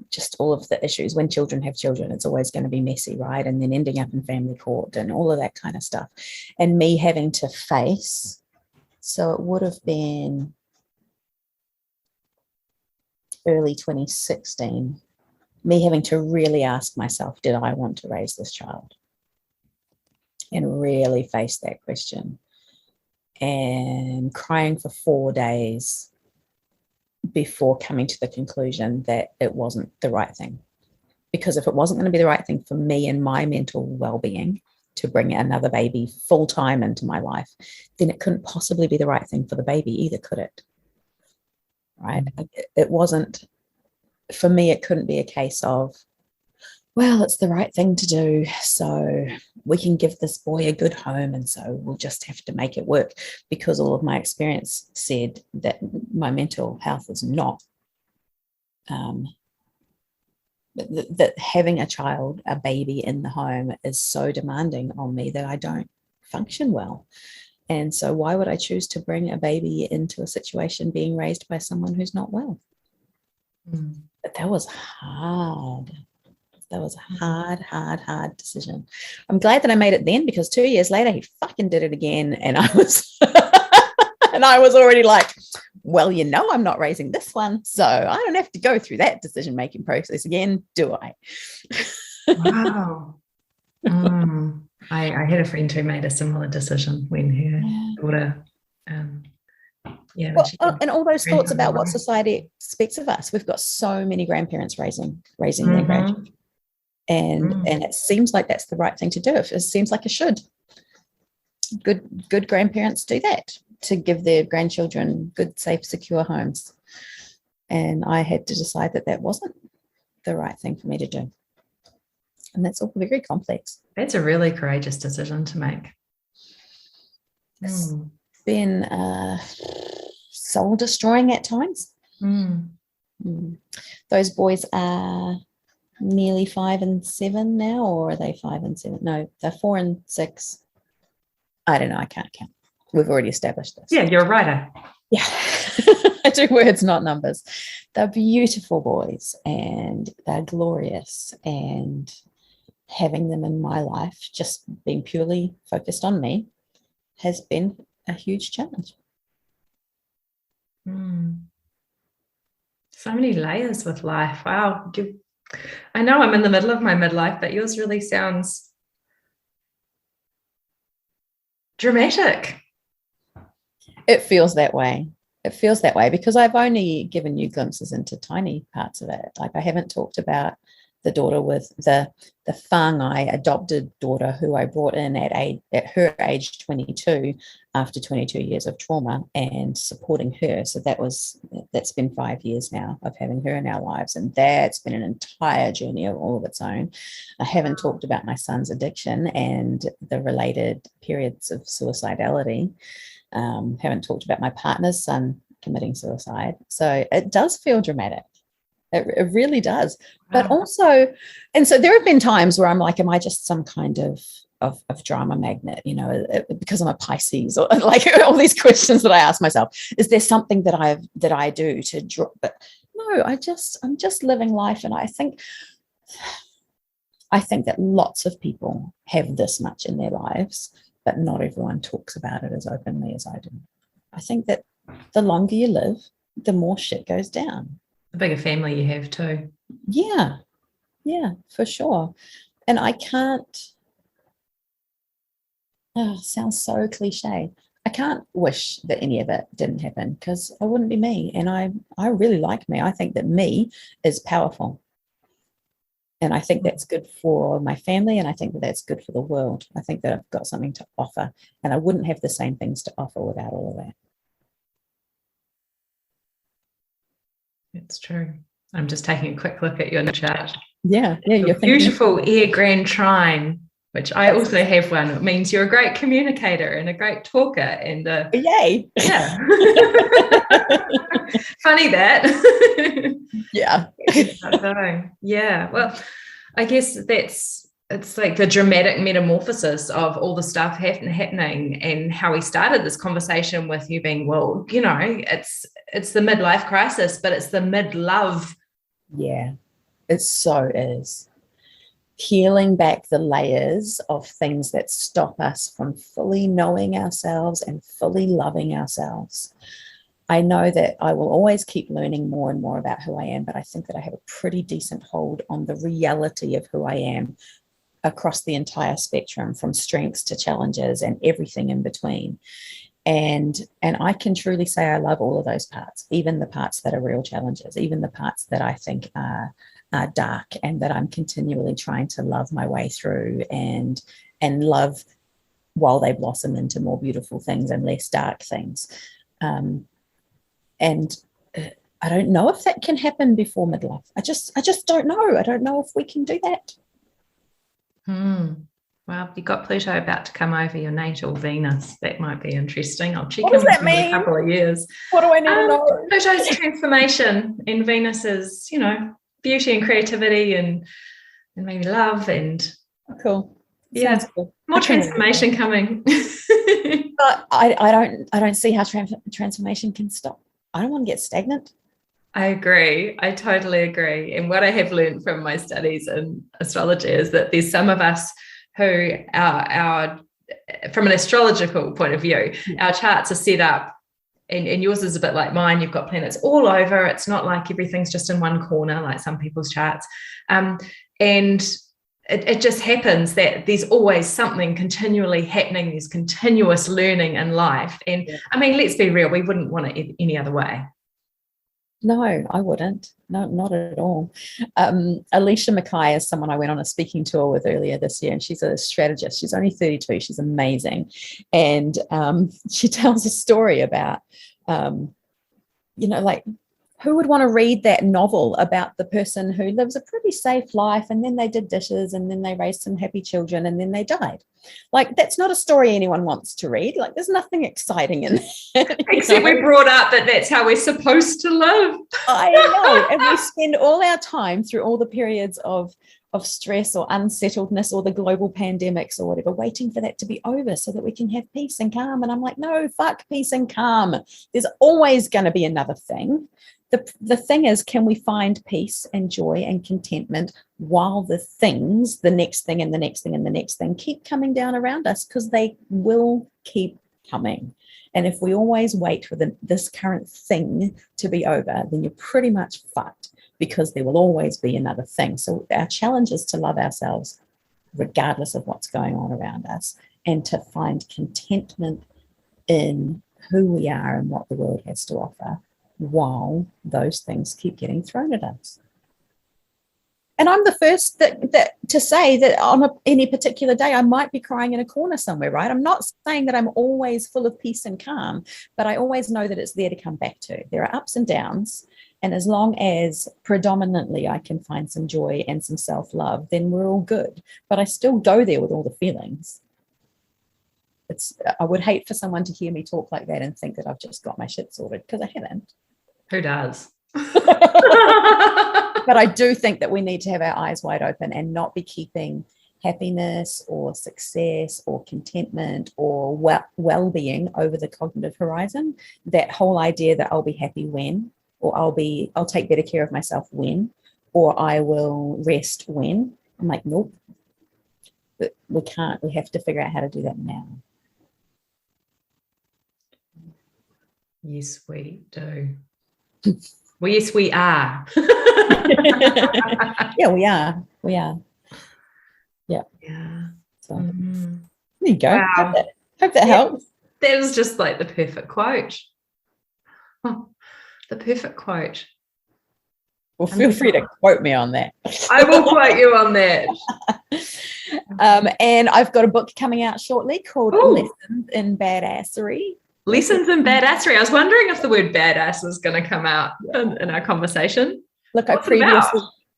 just all of the issues, when children have children, it's always going to be messy, right? And then ending up in family court and all of that kind of stuff. And me having to face, so it would have been early 2016, me having to really ask myself, did I want to raise this child? And really face that question, and crying for 4 days before coming to the conclusion that it wasn't the right thing. Because if it wasn't going to be the right thing for me and my mental well-being to bring another baby full-time into my life, then it couldn't possibly be the right thing for the baby either, could it? Right? It wasn't, for me, it couldn't be a case of, well, it's the right thing to do, so we can give this boy a good home, and so we'll just have to make it work, because all of my experience said that my mental health is not, that having a child, a baby in the home is so demanding on me that I don't function well. And so why would I choose to bring a baby into a situation being raised by someone who's not well? But that was hard. That was a hard decision. I'm glad that I made it then, because 2 years later, he fucking did it again. And I was, and I was already like, well, you know, I'm not raising this one, so I don't have to go through that decision-making process again, do I? Wow. I had a friend who made a similar decision when her daughter, and all those thoughts about what society expects of us. We've got so many grandparents raising their grandchildren. And it seems like that's the right thing to do. It seems like it should. Good grandparents do that, to give their grandchildren good, safe, secure homes. And I had to decide that wasn't the right thing for me to do. And that's all very complex. That's a really courageous decision to make. It's been soul destroying at times. Those boys are nearly 5 and 7 now, or are they 5 and 7? No, they're 4 and 6. I don't know. I can't count. We've already established this. Yeah, you're a writer. Yeah. I do words, not numbers. They're beautiful boys, and they're glorious, and having them in my life, just being purely focused on me, has been a huge challenge. So many layers with life. Wow. I know I'm in the middle of my midlife, but yours really sounds dramatic. It feels that way. It feels that way because I've only given you glimpses into tiny parts of it. Like, I haven't talked about the daughter with the whāngai adopted daughter who I brought in at her age 22 after 22 years of trauma, and supporting her. So that's been 5 years now of having her in our lives, and that's been an entire journey of all of its own. I haven't talked about my son's addiction and the related periods of suicidality. Haven't talked about my partner's son committing suicide. So it does feel dramatic. It really does. But also, and so there have been times where I'm like, am I just some kind of drama magnet, because I'm a Pisces, or like all these questions that I ask myself. Is there something that I do to draw? But no, I'm just living life. And I think I think that lots of people have this much in their lives, but not everyone talks about it as openly as I do. I think that the longer you live, the more shit goes down. The bigger family you have too. Yeah, for sure. And I can't, sounds so cliche. I can't wish that any of it didn't happen because I wouldn't be me. And I really like me. I think that me is powerful. And I think that's good for my family. And I think that that's good for the world. I think that I've got something to offer. And I wouldn't have the same things to offer without all of that. It's true. I'm just taking a quick look at your chart. Yeah. Your beautiful Air Grand Trine, which I also have one. It means you're a great communicator and a great talker. And yay. Yeah. Funny that. Yeah. Yeah. Well, I guess it's like the dramatic metamorphosis of all the stuff happening, and how we started this conversation with you being, well, you know, it's the midlife crisis, but it's the mid-love. Yeah, it so is. Peeling back the layers of things that stop us from fully knowing ourselves and fully loving ourselves. I know that I will always keep learning more and more about who I am, but I think that I have a pretty decent hold on the reality of who I am across the entire spectrum, from strengths to challenges and everything in between. And I can truly say I love all of those parts, even the parts that are real challenges, even the parts that I think are dark, and that I'm continually trying to love my way through and love while they blossom into more beautiful things and less dark things. And I don't know if that can happen before midlife. I just don't know. I don't know if we can do that. Well, you've got Pluto about to come over your natal Venus. That might be interesting. I'll check in with you in a couple of years. What do I need to know? Pluto's transformation, and Venus is, you know, beauty and creativity and maybe love and cool. Yeah, cool. More transformation coming. But I don't see how transformation can stop. I don't want to get stagnant. I agree. I totally agree. And what I have learned from my studies in astrology is that there's some of us who our from an astrological point of view, our charts are set up, and yours is a bit like mine. You've got planets all over. It's not like everything's just in one corner like some people's charts. And it just happens that there's always something continually happening. There's continuous learning in life. And I mean, let's be real, we wouldn't want it any other way. No, I wouldn't. No, not at all. Alicia Mackay is someone I went on a speaking tour with earlier this year, and she's a strategist. She's only 32. She's amazing. And she tells a story about, like, who would want to read that novel about the person who lives a pretty safe life, and then they did dishes, and then they raised some happy children, and then they died? Like, that's not a story anyone wants to read. Like, there's nothing exciting in that. Except we're brought up that that's how we're supposed to live. I know. And we spend all our time through all the periods of stress or unsettledness or the global pandemics or whatever, waiting for that to be over so that we can have peace and calm. And I'm like, no, fuck peace and calm. There's always going to be another thing. The thing is, can we find peace and joy and contentment while the things, the next thing and the next thing and the next thing, keep coming down around us? Because they will keep coming. And if we always wait for this current thing to be over, then you're pretty much fucked, because there will always be another thing. So our challenge is to love ourselves regardless of what's going on around us, and to find contentment in who we are and what the world has to offer, while those things keep getting thrown at us. And I'm the first that to say that on any particular day I might be crying in a corner somewhere, right? I'm not saying that I'm always full of peace and calm, but I always know that it's there to come back to. There are ups and downs, and as long as predominantly I can find some joy and some self-love, then we're all good. But I still go there with all the feelings. I would hate for someone to hear me talk like that and think that I've just got my shit sorted, because I haven't. Who does? But I do think that we need to have our eyes wide open and not be keeping happiness or success or contentment or well-being over the cognitive horizon. That whole idea that I'll be happy when, or I'll take better care of myself when, or I will rest when. I'm like, nope, But we can't. We have to figure out how to do that now. Yes, we do. Well, yes, we are. Yeah, we are. We are. Yeah. Yeah. So there you go. Wow. Hope that helps. That was just like the perfect quote. Oh, the perfect quote. Well, feel free to quote me on that. I will quote you on that. And I've got a book coming out shortly called Lessons in Badassery. Lessons in Badassery. I was wondering if the word badass was going to come out in our conversation. Look, I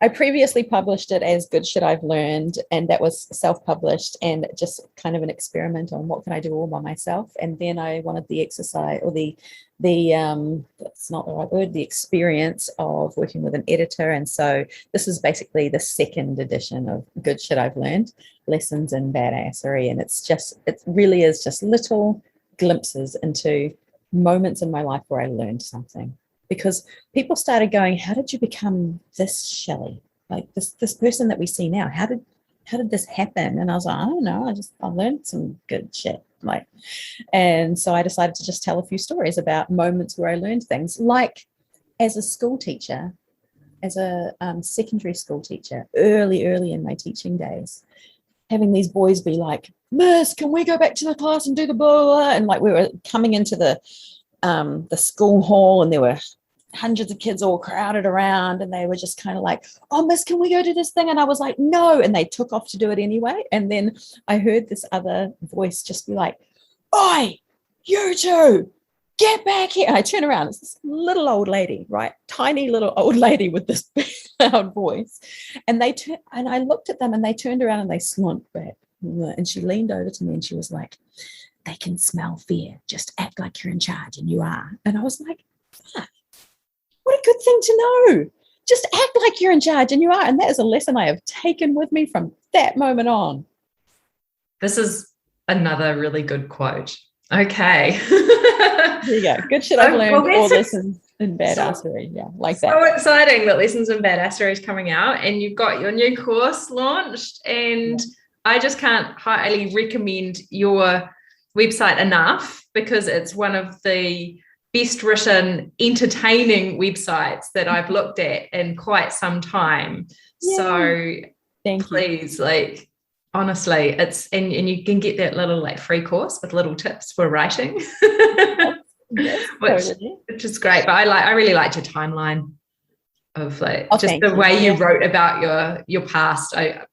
previously published it as Good Shit I've Learned, and that was self-published and just kind of an experiment on what can I do all by myself. And then I wanted the exercise or the that's not the right word, the experience of working with an editor. And so this is basically the second edition of Good Shit I've Learned, Lessons in Badassery. And it really is just little glimpses into moments in my life where I learned something. Because people started going, how did you become this Shelley? Like this person that we see now, how did this happen? And I was like, I don't know, I learned some good shit. And so I decided to just tell a few stories about moments where I learned things, like as a school teacher, as a secondary school teacher, early in my teaching days, having these boys be like, Miss, can we go back to the class and do the blah, blah, blah? And like we were coming into the school hall, and there were hundreds of kids all crowded around, and they were just kind of like, oh, Miss, can we go do this thing? And I was like, no. And they took off to do it anyway. And then I heard this other voice just be like, oi, you two, get back here. And I turn around, it's this little old lady, right? Tiny little old lady with this big loud voice. And and I looked at them, and they turned around and they slumped back. And she leaned over to me and she was like, they can smell fear. Just act like you're in charge, and you are. And I was like, fuck, what a good thing to know. Just act like you're in charge, and you are. And that is a lesson I have taken with me from that moment on. This is another really good quote. Okay. There you go. Good shit I've learned, or Lessons in Badassery. Yeah, like that. So exciting that Lessons in Badassery is coming out, and you've got your new course launched. And I just can't highly recommend your website enough, because it's one of the best written, entertaining websites that I've looked at in quite some time. Yeah. So please, like, honestly, it's and you can get that little like free course with little tips for writing, which is great. But I really liked your timeline of like just the way you wrote about your past. I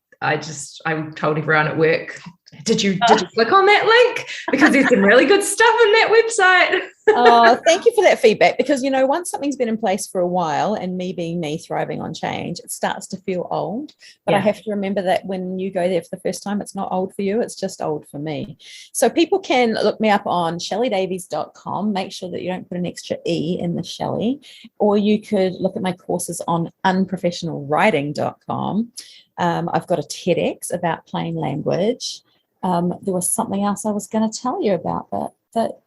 told everyone at work, did you click on that link? Because there's some really good stuff on that website. Oh, thank you for that feedback, because, once something's been in place for a while, and me being me, thriving on change, it starts to feel old. But I have to remember that when you go there for the first time, it's not old for you, it's just old for me. So people can look me up on shelleydavies.com. Make sure that you don't put an extra E in the Shelley. Or you could look at my courses on unprofessionalwriting.com. I've got a TEDx about plain language. There was something else I was going to tell you about, but that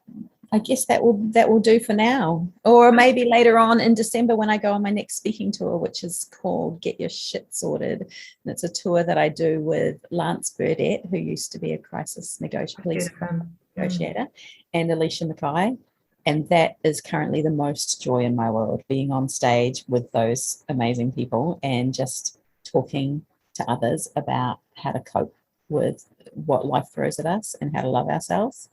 I guess that will do for now. Or maybe later on in December when I go on my next speaking tour, which is called Get Your Shit Sorted. And it's a tour that I do with Lance Burdett, who used to be a crisis negotiator, and Alicia Mackay. And that is currently the most joy in my world, being on stage with those amazing people and just talking to others about how to cope with what life throws at us and how to love ourselves.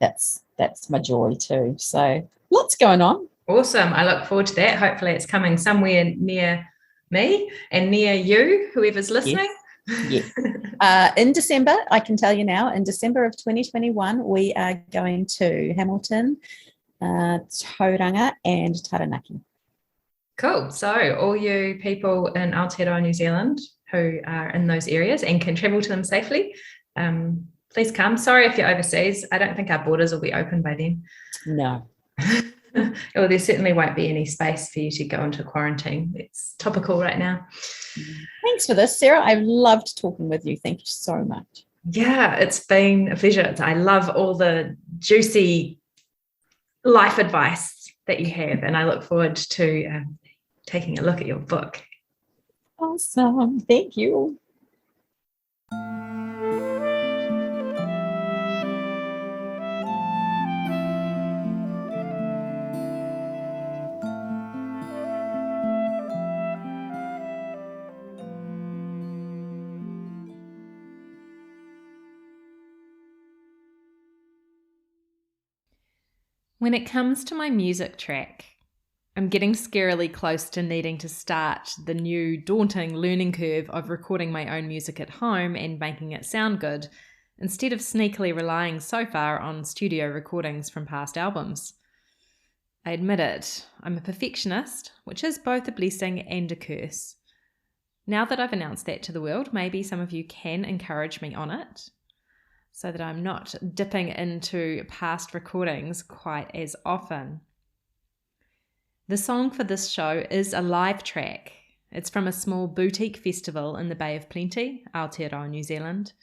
That's my joy too. So lots going on. Awesome. I look forward to that. Hopefully it's coming somewhere near me and near you, whoever's listening. Yes. In December, I can tell you now, in December of 2021, we are going to Hamilton, Tauranga and Taranaki. Cool. So all you people in Aotearoa, New Zealand, who are in those areas and can travel to them safely, please come. Sorry if you're overseas. I don't think our borders will be open by then. No. Well, there certainly won't be any space for you to go into quarantine. It's topical right now. Thanks for this, Sarah. I've loved talking with you. Thank you so much. Yeah, it's been a pleasure. I love all the juicy life advice that you have, and I look forward to taking a look at your book. Awesome. Thank you. When it comes to my music track, I'm getting scarily close to needing to start the new daunting learning curve of recording my own music at home and making it sound good, instead of sneakily relying so far on studio recordings from past albums. I admit it, I'm a perfectionist, which is both a blessing and a curse. Now that I've announced that to the world, maybe some of you can encourage me on it, so that I'm not dipping into past recordings quite as often. The song for this show is a live track. It's from a small boutique festival in the Bay of Plenty, Aotearoa, New Zealand.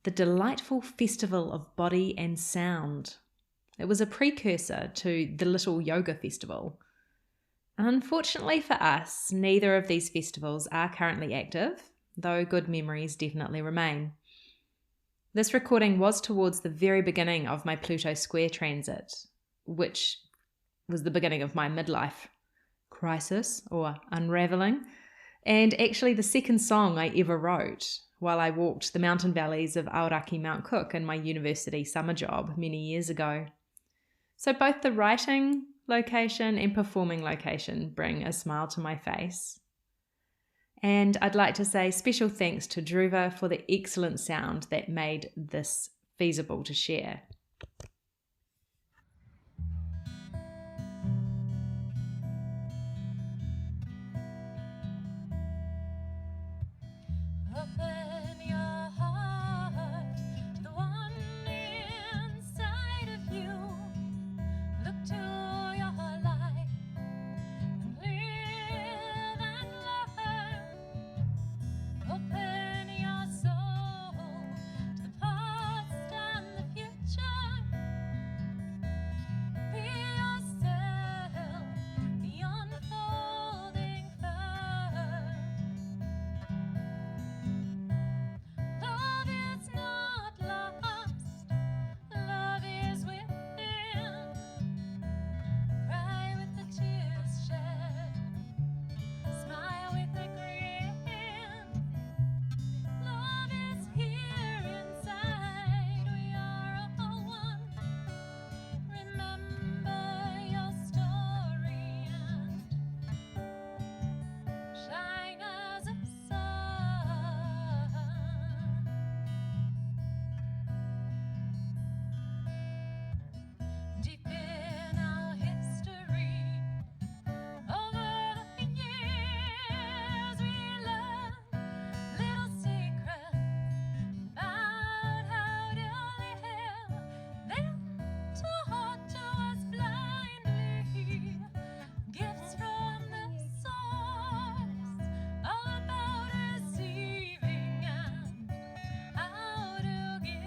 The delightful Festival of Body and Sound. It was a precursor to the Little Yoga Festival. Unfortunately for us, neither of these festivals are currently active, though good memories definitely remain. This recording was towards the very beginning of my Pluto Square transit, which was the beginning of my midlife crisis or unraveling, and actually the second song I ever wrote while I walked the mountain valleys of Aoraki Mount Cook in my university summer job many years ago. So both the writing location and performing location bring a smile to my face. And I'd like to say special thanks to Druva for the excellent sound that made this feasible to share. Open your heart to the one inside of you. Look to your life and live and learn. Open your soul to the past and the future. Be yourself, the unfolding fur. Love is not lost, love is within. Cry with the tears shed, smile with a grin. Love is here inside, we are all one. Remember your story and shine as a sun. Deep in our history, over the years, we learned little secrets about how to live. They taught to us blindly gifts from the source, all about receiving and how to give.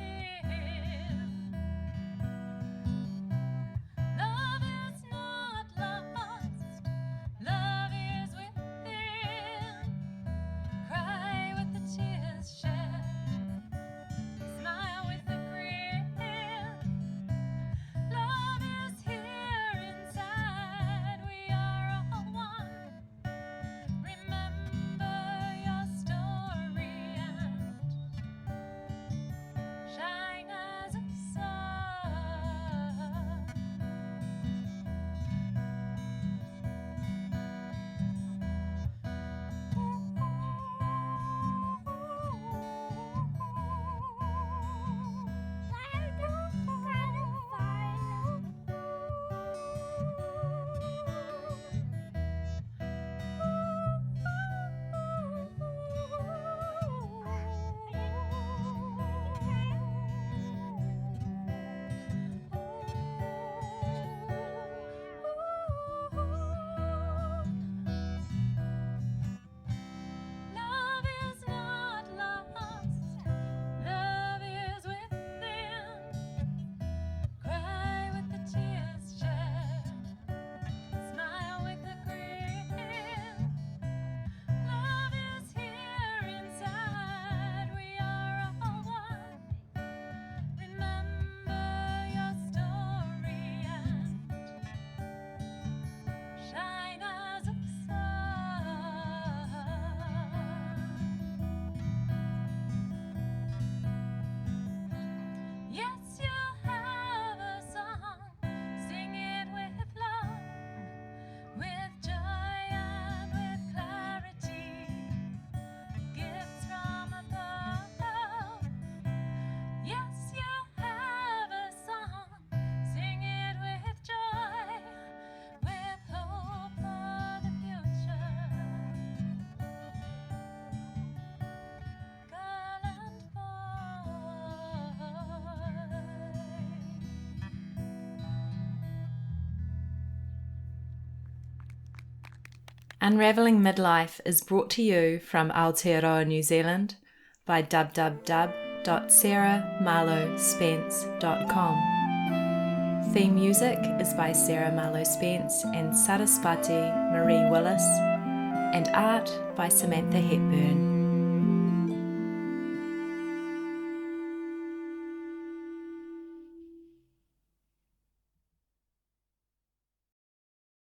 Unravelling Midlife is brought to you from Aotearoa, New Zealand by www.sarahmarlowspence.com. Theme music is by Sarah Marlowe Spence and Saraswati Marie Willis, and art by Samantha Hepburn.